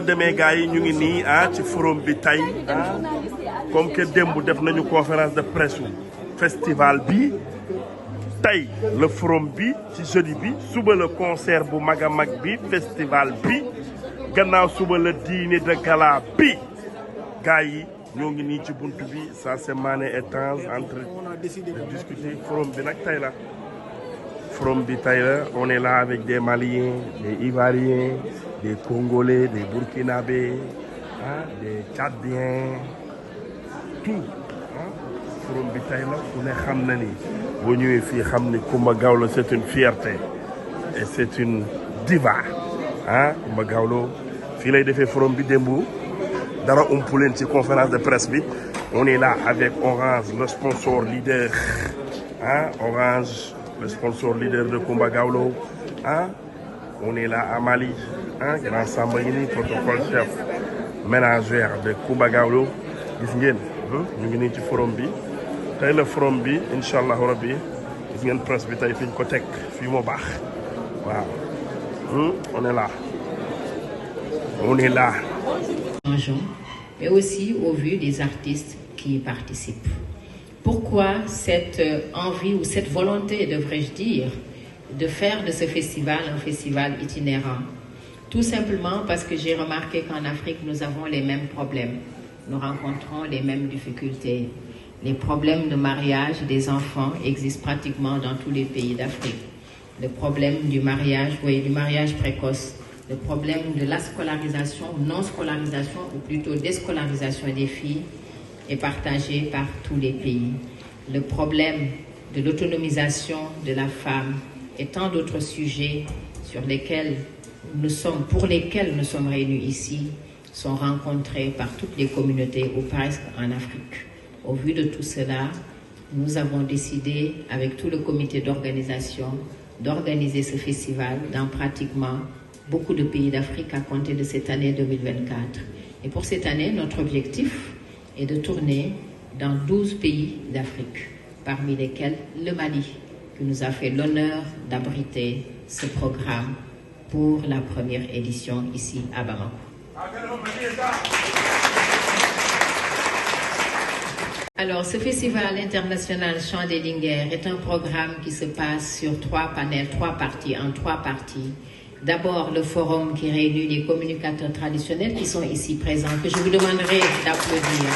demee gars yi ñu ngi nii ci forum bi tey comme que démb def nañu conférence de presse festival bi tey le forum bi ci jeudi bi suba le concert bu mag a mag bi festival bi gannaaw suba le dîner de gala bi gars yi ñoo ngi nii ci buntu bi ça c'est Mané et Tange en train de discuter forum bi nag tey la forum bi tey la on est là avec des Maliens des Ivoiriens des Congolais, des Burkinabés, des Tchadiens, tout. Forum bi tey la ku ne xam na ni boo ñëwee fii xam ni Coumba Gawlo c'est une fierté et c'est une diva Coumba Gawlo fii lay defee forum bi démb dara umpu leen ci conférence de presse bi on est là avec Orange le sponsor leader Orange le sponsor leader de Coumba Gawlo on est là à Mali Grand Samba yi nii protocole chef ménagère de Coumba Gawlo gis ngeen ñu ngi nii ci forum bi tey la forum bi incha allahu rabbi gis ngeen presse bi tey fi ñu ko teg fii moo baax waaw on est là mais aussi au vu des artistes qui y participent. Pourquoi cette envie ou cette volonté, devrais-je dire, de faire de ce festival un festival itinérant? Tout simplement parce que j'ai remarqué qu'en Afrique, nous avons les mêmes problèmes. Nous rencontrons les mêmes difficultés. Les problèmes de mariage des enfants existent pratiquement dans tous les pays d'Afrique. Le problème du mariage, du mariage précoce. Le problème de la scolarisation, non-scolarisation, ou plutôt déscolarisation des filles est partagé par tous les pays. Le problème de l'autonomisation de la femme et tant d'autres sujets pour lesquels nous sommes réunis ici sont rencontrés par toutes les communautés ou presque en Afrique. Au vu de tout cela, nous avons décidé avec tout le comité d'organisation d'organiser ce festival dans pratiquement beaucoup de pays d'Afrique à compter de cette année 2024. Et pour cette année, notre objectif est de tourner dans 12 pays d'Afrique, parmi lesquels le Mali, qui nous a fait l'honneur d'abriter ce programme pour la première édition ici à Bamako. Alors, ce festival international Chant des Linguères est un programme qui se passe sur 3 panels, 3 parties, en 3 parties. D'abord, le forum qui réunit les communicateurs traditionnels qui sont ici présents, que je vous demanderai d'applaudir.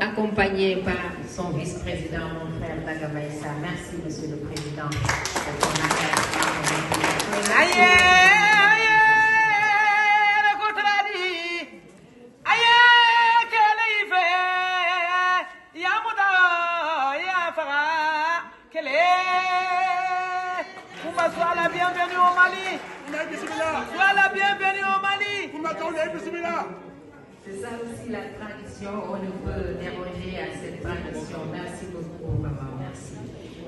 Accompagné par son vice-président, mon frère Dagamaïssa. Merci, Monsieur le Président. Sois la bienvenue au Mali. Sois la bienvenue au Mali. C'est ça aussi la tradition. On ne peut déroger à cette tradition. Merci beaucoup, maman. Merci.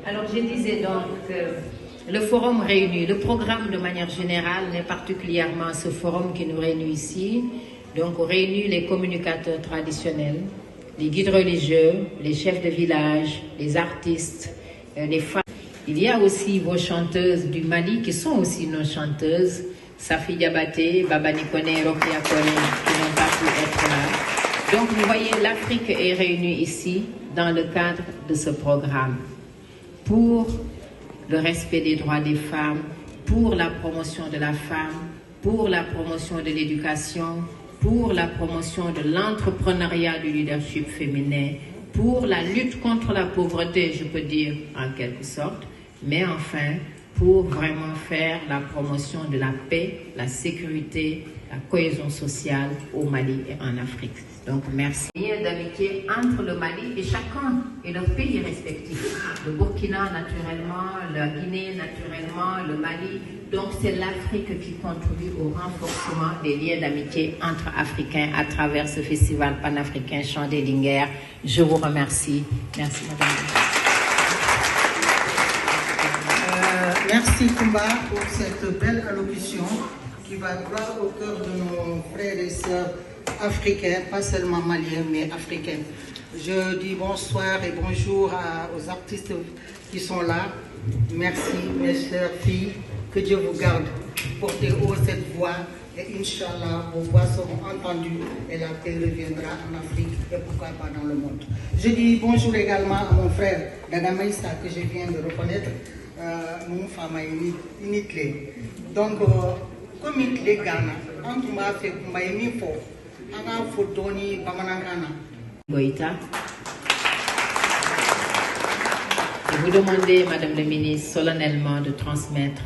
Alors, je disais donc que le forum réunit, le programme de manière générale, mais particulièrement ce forum qui nous réunit ici. Donc, on réunit les communicateurs traditionnels, les guides religieux, les chefs de village, les artistes, les femmes. Il y a aussi vos chanteuses du Mali qui sont aussi nos chanteuses, Safi Diabaté, Baba Nikone, Rokia Kone, qui n'ont pas pu être là. Donc vous voyez, l'Afrique est réunie ici dans le cadre de ce programme pour le respect des droits des femmes, pour la promotion de la femme, pour la promotion de l'éducation, pour la promotion de l'entrepreneuriat du leadership féminin, pour la lutte contre la pauvreté, je peux dire en quelque sorte, mais enfin pour vraiment faire la promotion de la paix, la sécurité, la cohésion sociale au Mali et en Afrique. Donc merci. Lien d'amitié entre le Mali et chacun et leur pays respectif. Le Burkina naturellement, la Guinée naturellement, le Mali. Donc c'est l'Afrique qui contribue au renforcement des liens d'amitié entre Africains à travers ce festival panafricain Chant des Linguères. Je vous remercie. Merci madame. Merci Coumba pour cette belle allocution qui va droit au cœur de nos frères et sœurs africains, pas seulement maliens mais africains. Je dis bonsoir et bonjour aux artistes qui sont là. Merci mes chères filles, que Dieu vous garde. porter haut cette voix et Inch'Allah, vos voix seront entendues et la paix reviendra en Afrique et pourquoi pas dans le monde. Je dis bonjour également à mon frère Dada Maïssa que je viens de reconnaître, mon femme Initlé. Donc, comme Initlé Ghana, entre moi fait Mbaïmi Fo, Anga Fotoni Bamanangana. Boïta. Je vous demandez, Madame la Ministre, solennellement de transmettre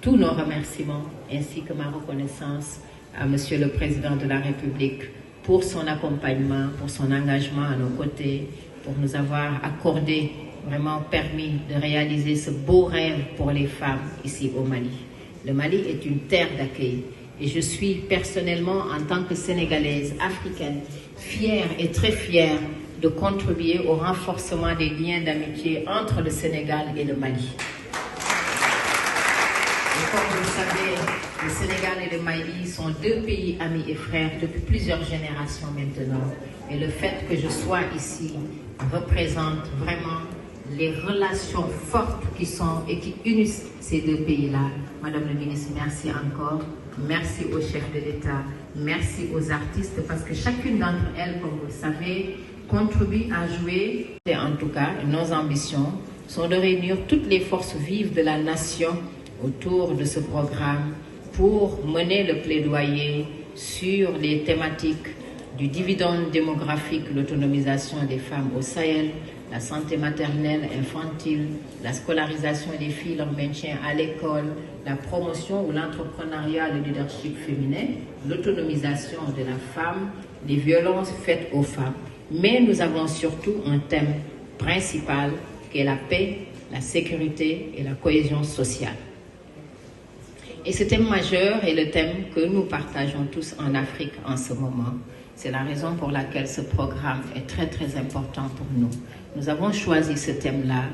tous nos remerciements ainsi que ma reconnaissance à Monsieur le Président de la République pour son accompagnement, pour son engagement à nos côtés, pour nous avoir accordé, vraiment permis de réaliser ce beau rêve pour les femmes ici au Mali. Le Mali est une terre d'accueil et je suis personnellement, en tant que Sénégalaise, africaine, fière et très fière de contribuer au renforcement des liens d'amitié entre le Sénégal et le Mali. Et comme vous le savez, le Sénégal et le Mali sont deux pays amis et frères depuis plusieurs générations maintenant. Et le fait que je sois ici représente vraiment les relations fortes qui sont et qui unissent ces deux pays-là. Madame la Ministre, merci encore. Merci aux chefs de l'État. Merci aux artistes parce que chacune d'entre elles, comme vous le savez, contribue à jouer. Et en tout cas, nos ambitions sont de réunir toutes les forces vives de la nation autour de ce programme pour mener le plaidoyer sur les thématiques du dividende démographique, l'autonomisation des femmes au Sahel, la santé maternelle, infantile, la scolarisation des filles, leur maintien à l'école, la promotion ou l'entrepreneuriat, le leadership féminin, l'autonomisation de la femme, les violences faites aux femmes. Mais nous avons surtout un thème principal qui est la paix, la sécurité et la cohésion sociale. Et ce thème majeur est le thème que nous partageons tous en Afrique en ce moment. C'est la raison pour laquelle ce programme est très très important pour nous. Nous avons choisi ce thème-là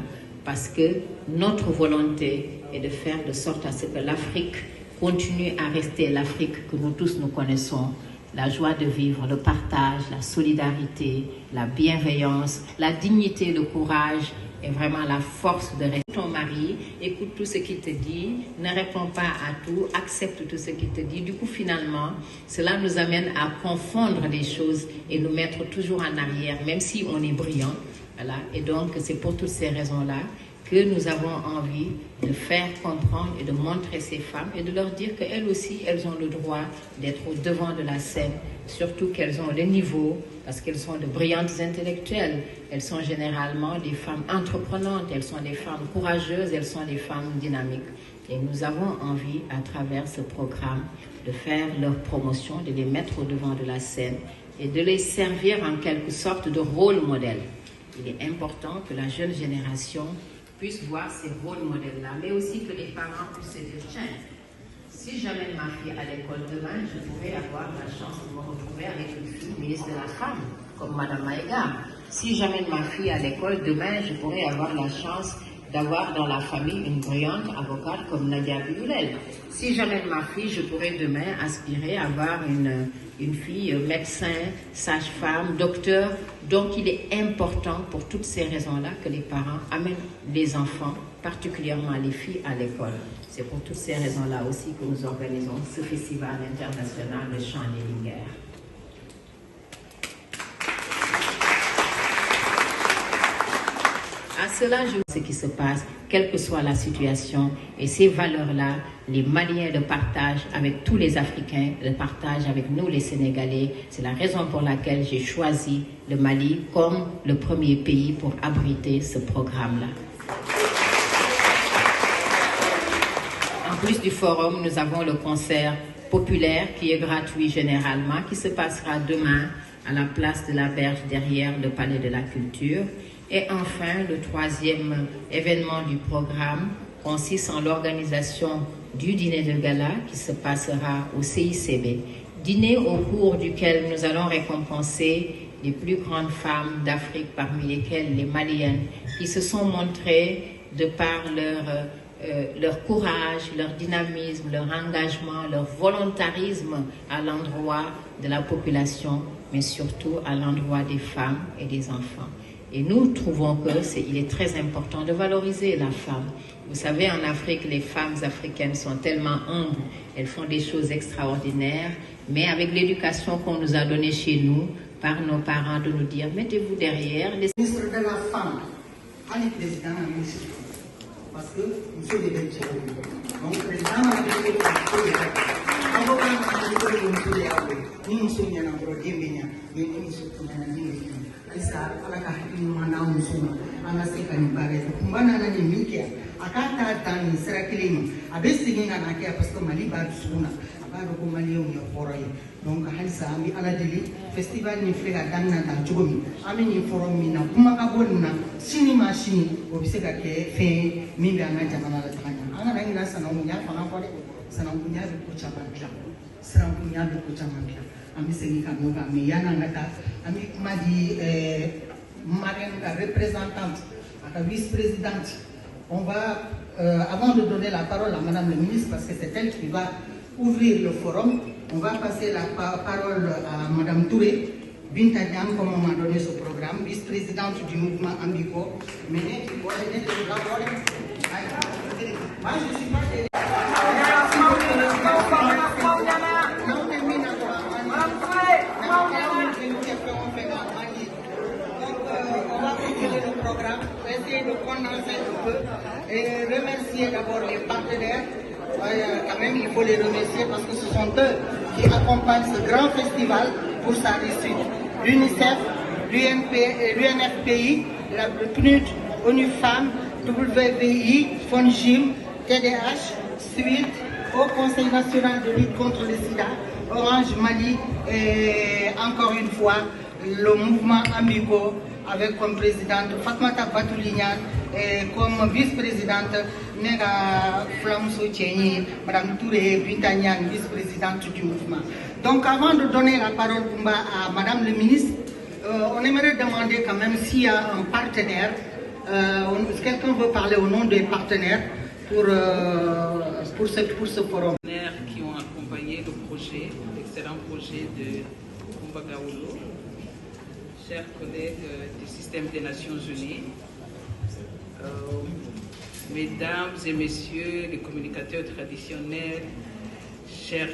parce que notre volonté est de faire de sorte à ce que l'Afrique continue à rester l'Afrique que nous tous nous connaissons. La joie de vivre, le partage, la solidarité, la bienveillance, la dignité, le courage et vraiment la force de rester. Ton mari, écoute tout ce qu'il te dit, ne réponds pas à tout, accepte tout ce qu'il te dit. Du coup, finalement, cela nous amène à confondre les choses et nous mettre toujours en arrière, même si on est brillant. Voilà. Et donc, c'est pour toutes ces raisons-là que nous avons envie de faire comprendre et de montrer ces femmes et de leur dire qu'elles aussi, elles ont le droit d'être au devant de la scène, surtout qu'elles ont le niveau, parce qu'elles sont de brillantes intellectuelles, elles sont généralement des femmes entreprenantes, elles sont des femmes courageuses, elles sont des femmes dynamiques. Et nous avons envie, à travers ce programme, de faire leur promotion, de les mettre au devant de la scène et de les servir en quelque sorte de rôle modèle. Il est important que la jeune génération puisse voir ces rôles modèles-là, mais aussi que les parents puissent se dire, tiens, si j'amène ma fille à l'école demain, je pourrais avoir la chance de me retrouver avec une fille ministre de la Femme, comme Madame Maïga. Si j'amène ma fille à l'école demain, je pourrais avoir la chance d'avoir dans la famille une brillante avocate comme Nadia Biloulel. Si j'amène ma fille, je pourrais demain aspirer à avoir une fille médecin, sage-femme, docteur. Donc il est important pour toutes ces raisons-là que les parents amènent les enfants, particulièrement les filles, à l'école. C'est pour toutes ces raisons-là aussi que nous organisons ce festival international de chant des Linguères. À cela, je sais ce qui se passe, quelle que soit la situation. Et ces valeurs-là, les Maliens le partagent avec tous les Africains, le partagent avec nous les Sénégalais. C'est la raison pour laquelle j'ai choisi le Mali comme le premier pays pour abriter ce programme-là. En plus du forum, nous avons le concert populaire qui est gratuit généralement, qui se passera demain à la place de la Berge derrière le Palais de la Culture. Et enfin, le troisième événement du programme consiste en l'organisation du dîner de gala qui se passera au CICB. Dîner au cours duquel nous allons récompenser les plus grandes femmes d'Afrique, parmi lesquelles les Maliennes, qui se sont montrées de par leur courage, leur dynamisme, leur engagement, leur volontarisme à l'endroit de la population, mais surtout à l'endroit des femmes et des enfants. Et nous trouvons qu'il est très important de valoriser la femme. Vous savez, en Afrique, les femmes africaines sont tellement humbles, elles font des choses extraordinaires, mais avec l'éducation qu'on nous a donnée chez nous, par nos parents, de nous dire, mettez-vous derrière. Les... Ministre de la Femme, le président a mis parce que nous sommes des belles. Donc, le président a dit donc halisa ami ala deli festival ni frega danna ta jogomi ami ni forum mina kuma ka bonna sini ma sini o bi se ka ke fe min be anga jamana la tanya anga na ina sana mu nya fana ko de sana mu nya be ko chama bia sana mu nya be ko chama bia ami se ni ka no ga me yana ngata ami kuma di marraine la représentante la vice-présidente. On va avant de donner la parole à madame le ministre parce que c'est elle qui va ouvrir le forum. On va passer la parole à Mme Touré, Binta Niam, comme on m'a donné ce programme, vice-présidente du mouvement Ambico. Moi, je ne suis pas on va continuer le programme, essayer de condenser un peu et remercier d'abord les partenaires. Quand même, il faut les remercier parce que ce sont eux qui accompagnent ce grand festival pour sa réussite. L'UNICEF, l'UNFPI, le PNUD, ONU Femmes, WVI, FONGIM, TDH, SUIT, au Conseil national de lutte contre le sida, Orange Mali et encore une fois le mouvement Amigo avec comme présidente Fatmata Batoulignan et comme vice-présidente Nega Flamso Tchéni, Mme Touré Bintagnan, vice-présidente du mouvement. Donc avant de donner la parole à Mme le ministre, on aimerait demander quand même s'il y a un partenaire, quelqu'un veut parler au nom des partenaires pour ce forum. Qui ont accompagné le projet, l'excellent projet de Kumbagaolo, chers collègues du système des Nations Unies, mesdames et messieurs les communicateurs traditionnels, chères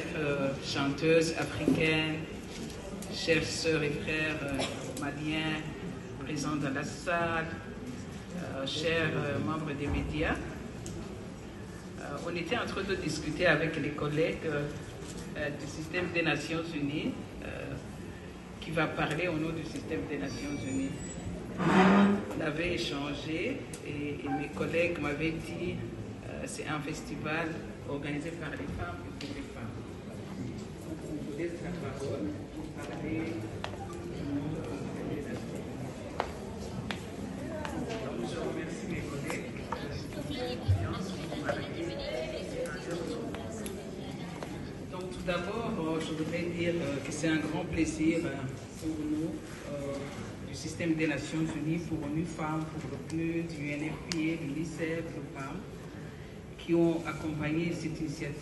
chanteuses africaines, chères sœurs et frères maliens présents dans la salle, chers membres des médias. On était en train de discuter avec les collègues du système des Nations Unies qui va parler au nom du système des Nations Unies. On avait échangé et mes collègues m'avaient dit c'est un festival organisé par les femmes et pour les femmes. On vous laisse la parole pour parler au nom du système des Nations Unies. Donc je remercie mes collègues. Donc tout d'abord, je voudrais dire que c'est un grand plaisir pour nous du système des Nations Unies, pour ONU Femmes, pour le PNUD, l'UNFPA, l'UNICEF, le PAM, qui ont accompagné cette initiative.